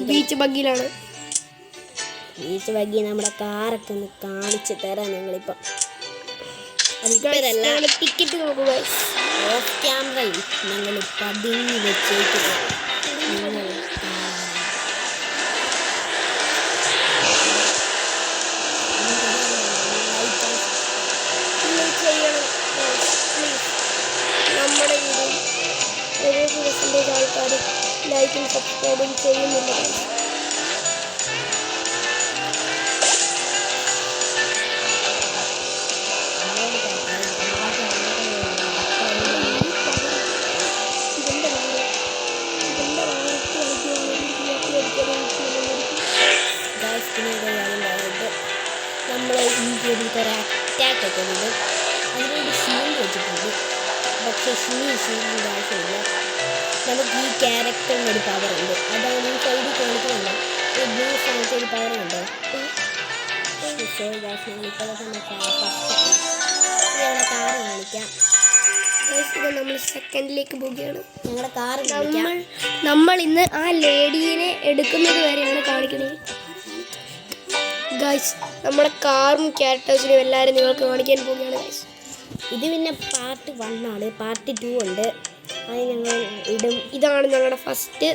Beach ബഗ്ഗിലാണ്. Beach buggy നമ്മുടെ കാറൊക്കെ ഒന്ന് കാണിച്ചു തരാം ഞങ്ങളിപ്പം. ടിക്കറ്റ് നോക്കുക. ഓഫ് ക്യാമറയിൽ ഞങ്ങൾ പതിഞ്ഞ് വെച്ചേക്കുന്നത് നമ്മുടെ വീഡിയോ 70% ആൾക്കാർ ലൈക്കും സബ്സ്ക്രൈബും ചെയ്യുന്നില്ല. നമ്മൾ ഈ രീതിയിൽ ഒരു അറ്റാക്ക് ഒക്കെ ഉണ്ട്. അതിനൊരു ഷീൽഡ് വെച്ചിട്ടുണ്ട്. പക്ഷേ ഷീൽഡിൻ്റെ ആവശ്യമില്ല. നമുക്ക് ഈ ക്യാരക്ടറിന് ഒരു പവറുണ്ട്. അതാണ് ഈ സൈഡിൽ കാണിക്കുന്നുണ്ട്. ഈ ബ്ലൂ സ്ഥാനത്ത് ഒരു പവറുണ്ട്. ഞങ്ങളുടെ കാറ് കാണിക്കാം. നമ്മൾ സെക്കൻഡിലേക്ക് പോവുകയാണ്. ഞങ്ങളുടെ കാറ് നമ്മൾ ഇന്ന് ആ ലേഡീനെ എടുക്കുന്നത് വരെയാണ് കാണിക്കുന്നത്. ഗൈസ് നമ്മുടെ കാറും ക്യാരക്ടേഴ്സിനും എല്ലാവരും നിങ്ങൾക്ക് കാണിക്കാൻ പോവുകയാണ് ഗൈസ്. ഇത് പിന്നെ പാർട്ട് 1 ആണ്. പാർട്ട് 2 ഉണ്ട്. അത് ഞങ്ങൾ ഇടും. ഇതാണ് ഞങ്ങളുടെ ഫസ്റ്റ്.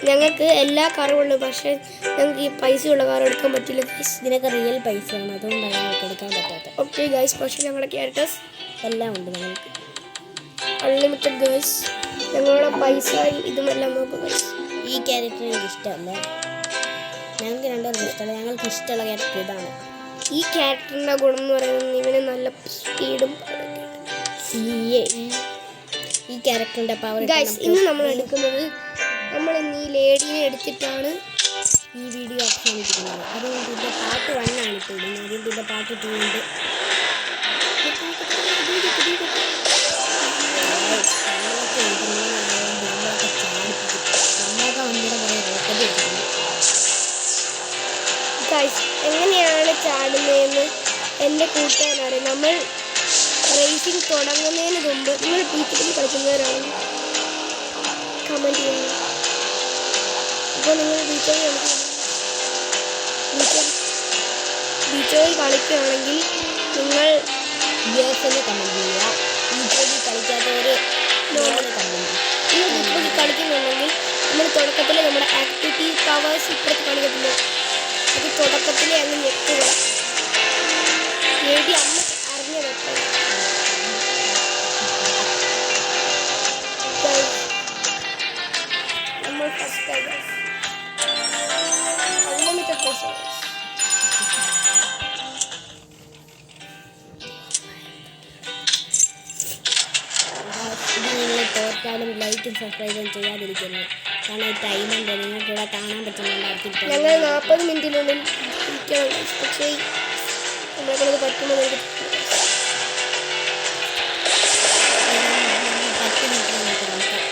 ഞങ്ങൾക്ക് എല്ലാ കാറും ഉണ്ട്. പക്ഷേ ഞങ്ങൾക്ക് ഈ പൈസയുള്ള കാർ എടുക്കാൻ പറ്റില്ല ഗൈസ്. ഇതിനൊക്കെ റിയൽ പൈസയാണ്. അതുകൊണ്ടാണ് ഞങ്ങൾക്ക് എടുക്കാൻ പറ്റാത്തത്. Okay guys. പക്ഷേ ഞങ്ങളുടെ ക്യാരക്ടേഴ്സ് എല്ലാം ഉണ്ട് ഞങ്ങൾക്ക്. Unlimited guys. ഞങ്ങളുടെ പൈസ ഇതുമെല്ലാം നോക്കും ഗൈസ്. ഈ ക്യാരക്ടർ എനിക്ക് ഇഷ്ടമല്ല. ഞങ്ങൾക്ക് രണ്ടുപേർക്കും ഇഷ്ടമല്ല. ഞങ്ങൾക്ക് ഇഷ്ടമുള്ള ക്യാരക്ടർ ഇതാണ്. ഈ ക്യാരക്ടറിൻ്റെ ഗുണം എന്ന് പറയുന്നത് ഇവന് നല്ല സ്പീഡും ഈ ക്യാരക്ടറിൻ്റെ പവർ. ഗൈസ് ഇന്ന് നമ്മൾ എടുക്കുന്നത് നമ്മൾ ഇന്ന് ഈ ലേഡീനെ എടുത്തിട്ടാണ് ഈ വീഡിയോ അവസാനിപ്പിക്കുന്നത്. അതുകൊണ്ട് ഇതിൻ്റെ പാർട്ട് 1 ആണ് ഇപ്പോൾ ഇടുന്നത്. അതുകൊണ്ട് ഇതിൻ്റെ പാർട്ട് 2 ഉണ്ട്. ഗൈസ് എങ്ങനെയാണ് ചാടുന്നതെന്ന് എൻ്റെ കൂട്ടുകാരനറിയാം. നമ്മൾ റേസിംഗ് തുടങ്ങുന്നതിന് മുമ്പ് നിങ്ങൾ ബീച്ചിൽ കളിക്കുന്നവരാണെങ്കിൽ കമൻറ്റ് ചെയ്യുന്നു. അപ്പോൾ നിങ്ങൾ ബീച്ചോയി കളിക്കുകയാണെങ്കിൽ നിങ്ങൾ ഗ്യാസിന് കമൻറ്റ് ചെയ്യുക. ബീച്ചോയി കളിക്കാത്തവർ കമൻറ്റ് ചെയ്യുക. നിങ്ങൾ ബീച്ചോയി കളിക്കുന്നുണ്ടെങ്കിൽ നമ്മൾ തുടക്കത്തിൽ നമ്മുടെ ആക്ടിവിറ്റി പവേഴ്സ് ഇപ്പോഴത്തെ കാണിക്കത്തില്ല. അത് തുടക്കത്തിലെ അങ്ങ് ഞെട്ടുക. എഴുതി അമ്മ അറിഞ്ഞ വെക്കുക. നമ്മൾ ഫസ്റ്റ് അൺലിമിറ്റഡ് പൈസ. ഇത് നിങ്ങൾ തോറ്റാലും ലൈക്കും സബ്സ്ക്രൈബും ചെയ്യാതിരിക്കുന്നു. കാരണം ടൈമുണ്ട്. നിങ്ങൾക്കിവിടെ കാണാൻ പറ്റുന്നുണ്ടായിരിക്കും. ഞങ്ങൾ 40 മിനിറ്റിനുള്ളിൽ ഇരിക്കണം. പക്ഷേ നമ്മളെ പറ്റുമ്പോൾ നമുക്ക് 10 മിനിറ്റ് നമുക്ക് നോക്കാം.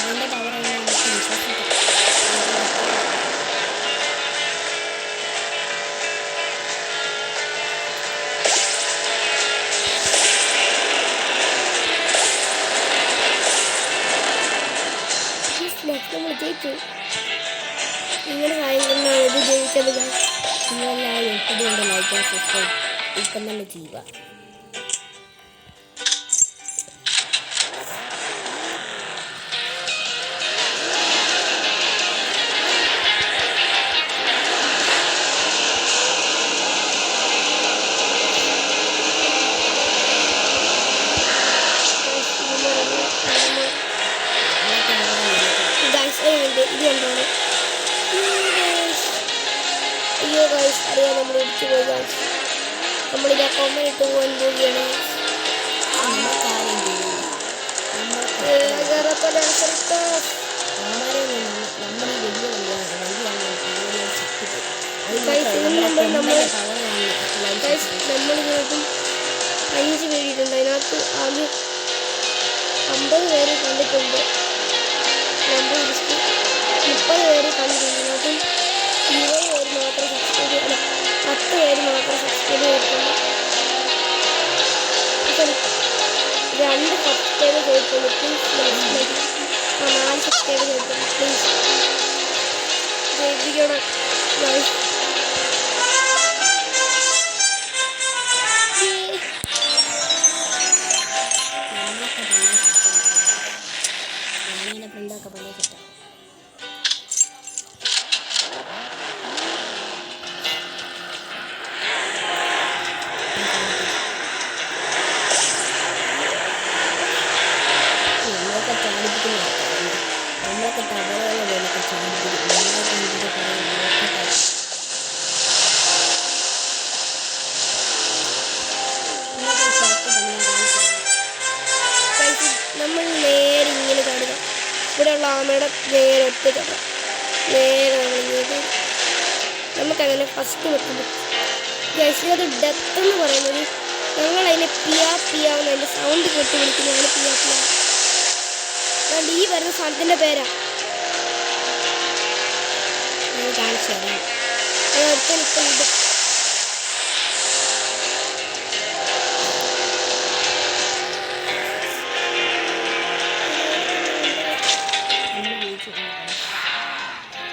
ഇതിൻ്റെ പവറാണ് നമുക്ക് വിശ്വസിക്കാം. നമ്മൾ ജയിച്ചു. നിങ്ങളുടെ കാര്യങ്ങളാണ് ഇത് ജയിച്ചത്. നിങ്ങളെല്ലാവരും ഇതുകൊണ്ട് ലൈക്ക് സബ്സ്ക്രൈബ് ഇപ്പം തന്നെ ചെയ്യുക. ഇത് എന്താണ്? അയ്യോ ഗൈസ് അറിയാം നമ്മൾ ഇടിച്ചു പോയി ഗൈസ്. നമ്മളിതാ കൊമ്മയിട്ട് പോകാൻ പോവുകയാണ്. നമ്മളിതും 5 പേരിട്ടുണ്ട്. അതിനകത്ത് ആകെ 50 പേര് കണ്ടിട്ടുണ്ട്. നമ്മൾ 2 സബ്സ്ക്രൈബ് ചെയ്തിട്ടുള്ളൂ പ്ലീസ്. 4 സബ്സ്ക്രൈബ് ചെയ്തിട്ടുള്ളൂ പ്ലീസ്. ജയിപ്പിക്കണം ഗൈസ്. ഞാനെൻ്റെ ഫ്രണ്ടൊക്കെ പല സെറ്റാണ്. നമ്മളൊക്കെ ചാടിപ്പിക്കുന്ന ആൾക്കാരുണ്ട്. നമ്മളൊക്കെ തവളകളെ പോലൊക്കെ ചാടിപ്പിക്കും. നമ്മളൊക്കെ ഇതിൻ്റെ നമ്മൾ നേരെ ഇങ്ങനെ ചാടുക. ഇവിടെയുള്ള ആമയുടെ നേരെ ഒറ്റ ചാടുക. നേരെ നമ്മൾ ഇങ്ങനെ നമുക്കങ്ങനെ ഫസ്റ്റ് വെക്കുമ്പോൾ ഗൈസ് അത് ഡെത്ത് എന്ന് പറയുന്നത് ഞങ്ങളതിനെ പിയാ പിയാവുന്ന അതിൻ്റെ സൗണ്ട് കേട്ട് വിളിക്കുന്നതാണ് പിയാ പിയാ. അതുകൊണ്ട് ഈ വരുന്ന സാധനത്തിൻ്റെ പേരാ ഞാൻ കാണിച്ചു തരാം. അടുത്ത ഇപ്പം ഇത്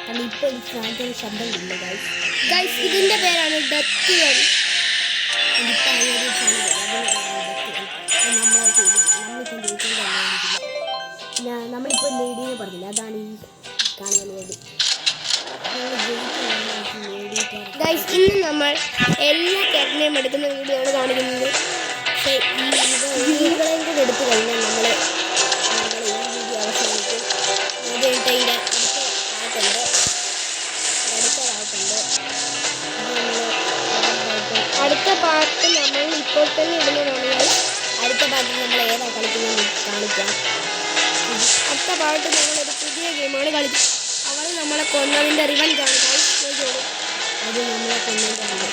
കാരണം ഇപ്പോൾ ഈ ഫ്രാൻസിന് ശബ്ദം ഇല്ല ഗൈസ്. ഗൈസ് ഇതിൻ്റെ പേരാണ് ഡെത്ത് വൺ. ഇതിപ്പോൾ ഒരു സാധനം നമ്മളിപ്പോൾ ജയിച്ചുകൊണ്ട് വന്നിരിക്കില്ല. നമ്മളിപ്പോൾ ലേഡീനെ പറഞ്ഞില്ല, അതാണ് ഈ കാണുന്ന ലേഡി. ഗൈസ് ഇന്ന് നമ്മൾ എല്ലാ ക്യാരക്ടറിനെയും എടുക്കുന്ന വീഡിയോ ആണ് കാണിക്കുന്നത്. പക്ഷേ വീടുകളെയും കൂടെ എടുത്തു കഴിഞ്ഞാൽ നമ്മൾ ഈ വീഡിയോ അവസാനിക്കും. അത് കഴിഞ്ഞിട്ട് ഇതിൻ്റെ അടുത്ത പാട്ട് നമ്മൾ ഇപ്പോൾ തന്നെ ഇടുന്നതാണ്. അടുത്ത പാട്ടിൽ നമ്മൾ ഏതാ കളിക്കുന്നത് കാണിക്കാം. അടുത്ത പാട്ട് നമ്മളൊരു പുതിയ ഗെയിമാണ് കളിക്കുക. അവൾ നമ്മളെ കൊന്നതിൻ്റെ റിവഞ്ച് ആണ്. അത് നമ്മളെ കൊണ്ടുവന്നിട്ടുണ്ട്.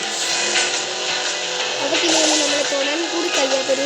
അതൊക്കെ ഇനി നമ്മളെ തൊടാൻ കൂടി കഴിയാത്തൊരു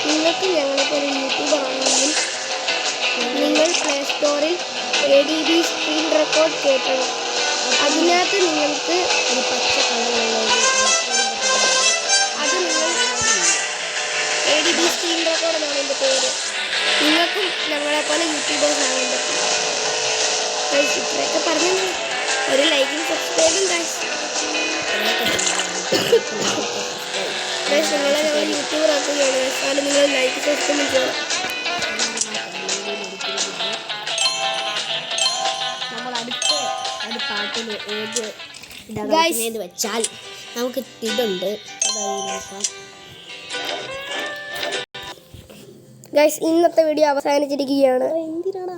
നിങ്ങൾക്ക് ഞങ്ങളിപ്പോൾ ഒരു യൂട്യൂബർ ആണെങ്കിലും നിങ്ങൾ പ്ലേ സ്റ്റോറിൽ ADB സ്ക്രീൻ റെക്കോർഡ് കേട്ടണം. അതിനകത്ത് നിങ്ങൾക്ക് ഒരു പച്ച കളറുള്ള അത് നിങ്ങൾ ADB സ്ക്രീൻ റെക്കോർഡ് എന്നാണ് എൻ്റെ പേര്. നിങ്ങൾക്കും ഞങ്ങളെപ്പോലെ യൂട്യൂബേഴ്സ് ആകാൻ പറ്റും. ഇത്രയൊക്കെ പറഞ്ഞു ഒരു ലൈക്കും സബ്സ്ക്രൈബും നിങ്ങളെ ഞങ്ങൾ യൂട്യൂബർ ആക്കുകയാണ്. അത് നിങ്ങൾ ലൈക്ക് സബ്സ്ക്രൈബ് ചെയ്യണം. നമ്മൾ അടുത്ത പാട്ടിൽ ഏത് ഇതാണെന്ന് വെച്ചാൽ നമുക്ക് ഇതുണ്ട്. അതായത് നോക്കാം ഗൈസ് ഇന്നത്തെ വീഡിയോ അവസാനിച്ചിരിക്കുകയാണ്. എന്തിനാണ്